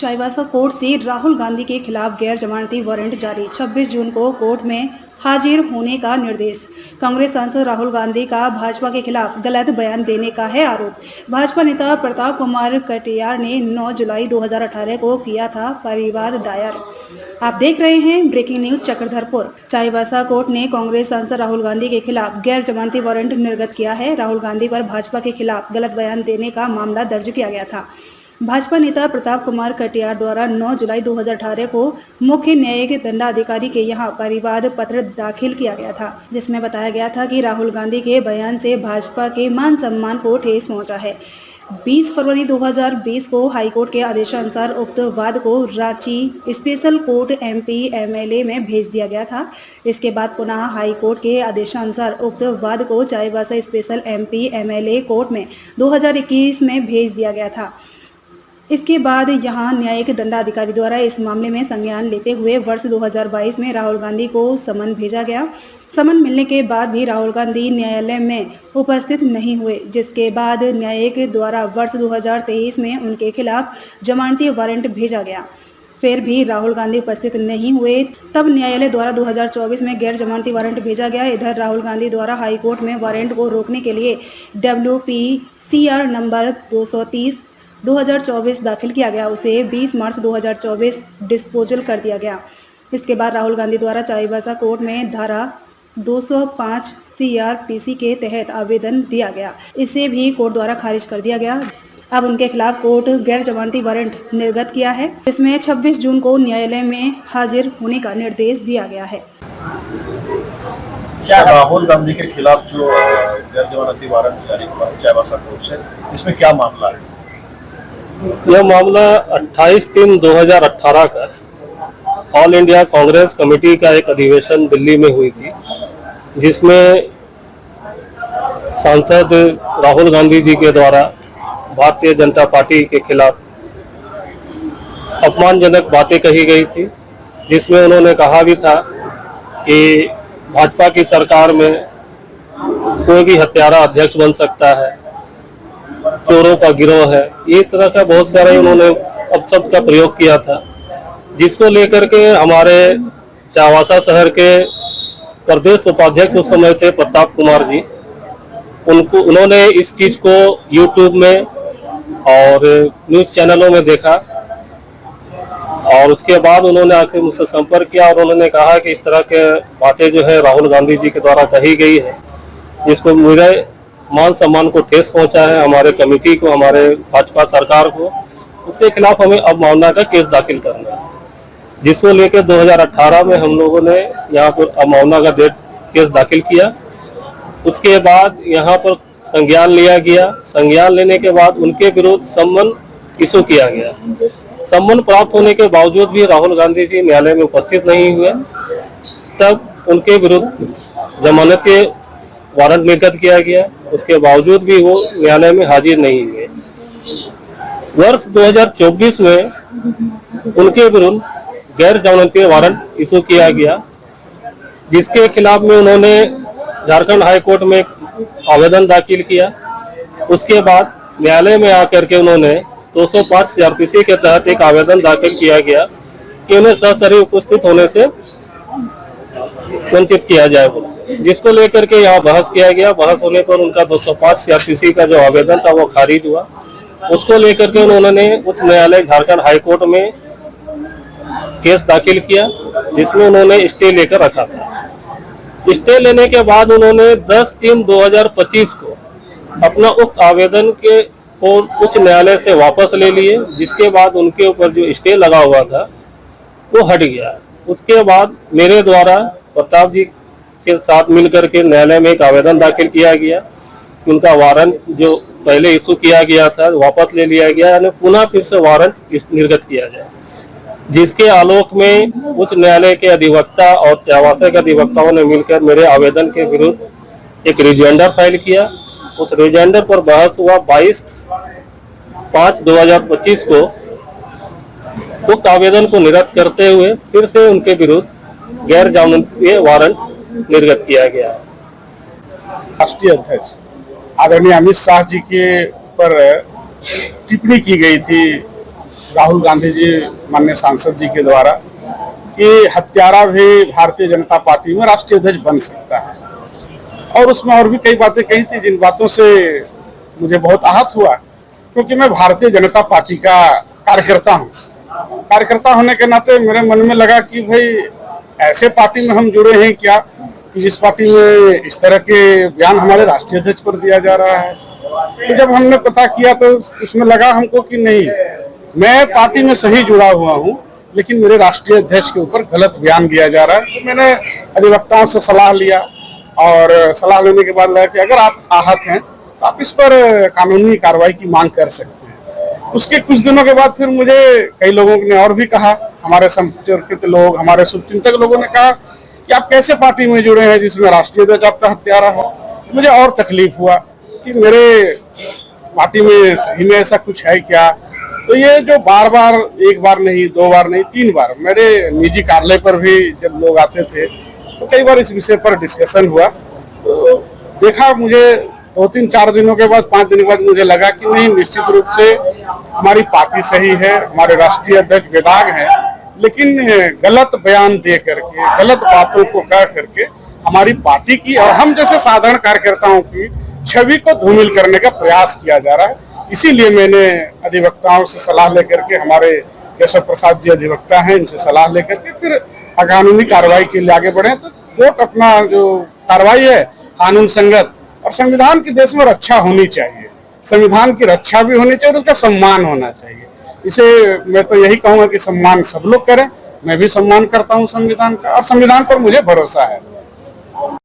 Chaibasa court से राहुल गांधी के खिलाफ गैर जमानती वारंट जारी। 26 जून को कोर्ट में हाजिर होने का निर्देश। कांग्रेस सांसद राहुल गांधी का भाजपा के खिलाफ गलत बयान देने का है आरोप। भाजपा नेता प्रताप कुमार कटियार ने 9 जुलाई 2018 को किया था परिवाद दायर। आप देख रहे हैं breaking news Chakradharpur. Chaibasa court ने कांग्रेस सांसद राहुल गांधी के खिलाफ गैर जमानती वारंट निर्गत किया है। राहुल गांधी पर भाजपा के खिलाफ गलत बयान देने का मामला दर्ज किया गया था। भाजपा नेता प्रताप कुमार कटियार द्वारा 9 जुलाई 2018 को मुख्य न्यायिक दंडाधिकारी के यहां परिवाद पत्र दाखिल किया गया था, जिसमें बताया गया था कि राहुल गांधी के बयान से भाजपा के मान सम्मान को ठेस पहुंचा है। 20 फरवरी 2020 को हाईकोर्ट के आदेशानुसार उक्त वाद को Ranchi special court MP MLA में भेज दिया गया था। इसके बाद पुनः हाईकोर्ट के आदेशानुसार उक्त वाद को Chaibasa special MP MLA court में 2021 में भेज दिया गया था। इसके बाद यहां न्यायिक दंडाधिकारी द्वारा इस मामले में संज्ञान लेते हुए वर्ष 2022 में राहुल गांधी को समन भेजा गया। समन मिलने के बाद भी राहुल गांधी न्यायालय में उपस्थित नहीं हुए, जिसके बाद न्यायिक द्वारा वर्ष 2023 में उनके खिलाफ जमानती वारंट भेजा गया। फिर भी राहुल गांधी उपस्थित नहीं हुए, तब न्यायालय द्वारा 2024 में गैर जमानती वारंट भेजा गया। इधर राहुल गांधी द्वारा हाईकोर्ट में वारंट को रोकने के लिए WPCR नंबर 230/2024 दाखिल किया गया। उसे 20 मार्च 2024 डिस्पोजल कर दिया गया। इसके बाद राहुल गांधी द्वारा चाईबासा कोर्ट में धारा 205 CRPC के तहत आवेदन दिया गया। इसे भी कोर्ट द्वारा खारिज कर दिया गया। अब उनके खिलाफ कोर्ट गैर जमानती वारंट निर्गत किया है, जिसमें 26 जून को न्यायालय में हाजिर होने का निर्देश दिया गया है। क्या राहुल गांधी के खिलाफ जो गैर जमानती वारंट जारी हुआ है चाईबासा कोर्ट से, इसमें क्या मामला है? यह मामला 28/3/2018 का ऑल इंडिया कांग्रेस कमेटी का एक अधिवेशन दिल्ली में हुई थी, जिसमें सांसद राहुल गांधी जी के द्वारा भारतीय जनता पार्टी के खिलाफ अपमानजनक बातें कही गई थी, जिसमें उन्होंने कहा भी था कि भाजपा की सरकार में कोई भी हत्यारा अध्यक्ष बन सकता है, चोरों का गिरोह है, ये तरह का बहुत सारे उन्होंने अपशब्द का प्रयोग किया था, जिसको लेकर के हमारे चाईबासा शहर के प्रदेश उपाध्यक्ष उस समय थे प्रताप कुमार जी, उन्होंने इस चीज को YouTube में और न्यूज चैनलों में देखा और उसके बाद उन्होंने आके मुझसे संपर्क किया और उन्होंने कहा कि इस तरह के बातें जो है राहुल गांधी जी के द्वारा कही गई है, जिसको मेरे मान सम्मान को ठेस पहुंचा है, हमारे कमेटी को, हमारे भाजपा सरकार को, उसके खिलाफ हमें अवमानना का केस दाखिल करना है, जिसको लेकर 2018 में हम लोगों ने यहाँ पर अवमानना का केस दाखिल किया। उसके बाद यहाँ पर संज्ञान लिया गया। संज्ञान लेने के बाद उनके विरुद्ध सम्मन इशू किया गया। सम्मन प्राप्त होने के बावजूद भी राहुल गांधी जी न्यायालय में उपस्थित नहीं हुए, तब उनके विरुद्ध जमानत के वारंट निर्गत किया गया। उसके बावजूद भी वो न्यायालय में हाजिर नहीं हुए। वर्ष 2024 में उनके विरुद्ध गैर जमानती वारंट इशू किया गया, जिसके खिलाफ में उन्होंने झारखंड हाई कोर्ट में आवेदन दाखिल किया। उसके बाद न्यायालय में आकर के उन्होंने 205 CRPC के तहत एक आवेदन दाखिल किया गया कि उन्हें सशरीर उपस्थित होने से वंचित किया जाए, जिसको लेकर के यहाँ बहस किया गया। बहस होने पर उनका 205 CRPC का जो आवेदन था वो खारिज हुआ। उसको लेकर के उन्होंने उच्च न्यायालय झारखंड हाई कोर्ट में केस दाखिल किया, जिसमें उन्होंने स्टे लेकर रखा था। स्टे लेने के बाद उन्होंने 10/3/2025 को अपना उक्त आवेदन के उच्च न्यायालय से वापस ले लिए, जिसके बाद उनके ऊपर जो स्टे लगा हुआ था वो हट गया। उसके बाद मेरे द्वारा प्रताप जी के साथ मिलकर के न्यायालय में एक आवेदन दाखिल किया गया। उनका वारंट जो पहले इशू किया गया था वापस ले लिया गया, यानी पुनः फिर से वारंट निर्गत किया जाए, जिसके आलोक में उच्च न्यायालय के अधिवक्ता और चाईबासा के अधिवक्ताओं ने मिलकर मेरे आवेदन के विरुद्ध एक रिजॉइंडर फाइल किया। उस रिजॉइंडर पर बहस हुआ। 22/5/2025 को उक्त आवेदन को निरस्त करते हुए फिर से उनके विरुद्ध गैर जमानती वारंट निर्गत किया गया। राष्ट्रीय अध्यक्ष आदरणीय अमित शाह जी के ऊपर टिप्पणी की गई थी राहुल गांधी जी माननीय सांसद जी के द्वारा कि हत्यारा भी भारतीय जनता पार्टी में राष्ट्रीय अध्यक्ष बन सकता है। और उसमें और भी कई बातें कही थी जिन बातों से मुझे बहुत आहत हुआ, क्योंकि मैं भारतीय जनता पार्टी का कार्यकर्ता हूँ। कार्यकर्ता होने के नाते मेरे मन में लगा कि भाई ऐसे पार्टी में हम जुड़े हैं क्या कि जिस पार्टी में इस तरह के बयान हमारे राष्ट्रीय अध्यक्ष पर दिया जा रहा है। तो जब हमने पता किया तो इसमें लगा हमको कि नहीं, मैं पार्टी में सही जुड़ा हुआ हूँ, लेकिन मेरे राष्ट्रीय अध्यक्ष के ऊपर गलत बयान दिया जा रहा है। तो मैंने अधिवक्ताओं से सलाह लिया और सलाह लेने के बाद लगा कि अगर आप आहत हैं तो आप इस पर कानूनी कार्रवाई की मांग कर सकते हैं। उसके कुछ दिनों के बाद फिर मुझे कई लोगों ने और भी कहा, हमारे संपर्कित लोग, हमारे शुभचिंतक लोगों ने कहा कि आप कैसे पार्टी में जुड़े हैं जिसमें राष्ट्रीय अध्यक्ष आपका हत्यारा है। मुझे और तकलीफ हुआ कि मेरे पार्टी में सही में ऐसा कुछ है क्या। तो ये जो बार बार, एक बार नहीं, 2 बार नहीं, 3 बार मेरे निजी कार्यालय पर भी जब लोग आते थे तो कई बार इस विषय पर डिस्कशन हुआ। तो देखा, मुझे 2-3-4 दिनों के बाद, 5 दिन के बाद मुझे लगा कि नहीं, निश्चित रूप से हमारी पार्टी सही है, हमारे राष्ट्रीय अध्यक्ष बेदाग है, लेकिन गलत बयान दे करके, गलत बातों को कह करके हमारी पार्टी की और हम जैसे साधारण कार्यकर्ताओं की छवि को धूमिल करने का प्रयास किया जा रहा है। इसीलिए मैंने अधिवक्ताओं से सलाह लेकर के, हमारे केशव प्रसाद जी अधिवक्ता हैं, इनसे सलाह लेकर के फिर कानूनी कार्रवाई के लिए आगे बढ़े। तो कोर्ट अपना जो कार्रवाई है कानून संगत, और संविधान की देश में रक्षा होनी चाहिए, संविधान की रक्षा भी होनी चाहिए और उसका सम्मान होना चाहिए। इसे मैं तो यही कहूंगा कि सम्मान सब लोग करें। मैं भी सम्मान करता हूं संविधान का और संविधान पर मुझे भरोसा है।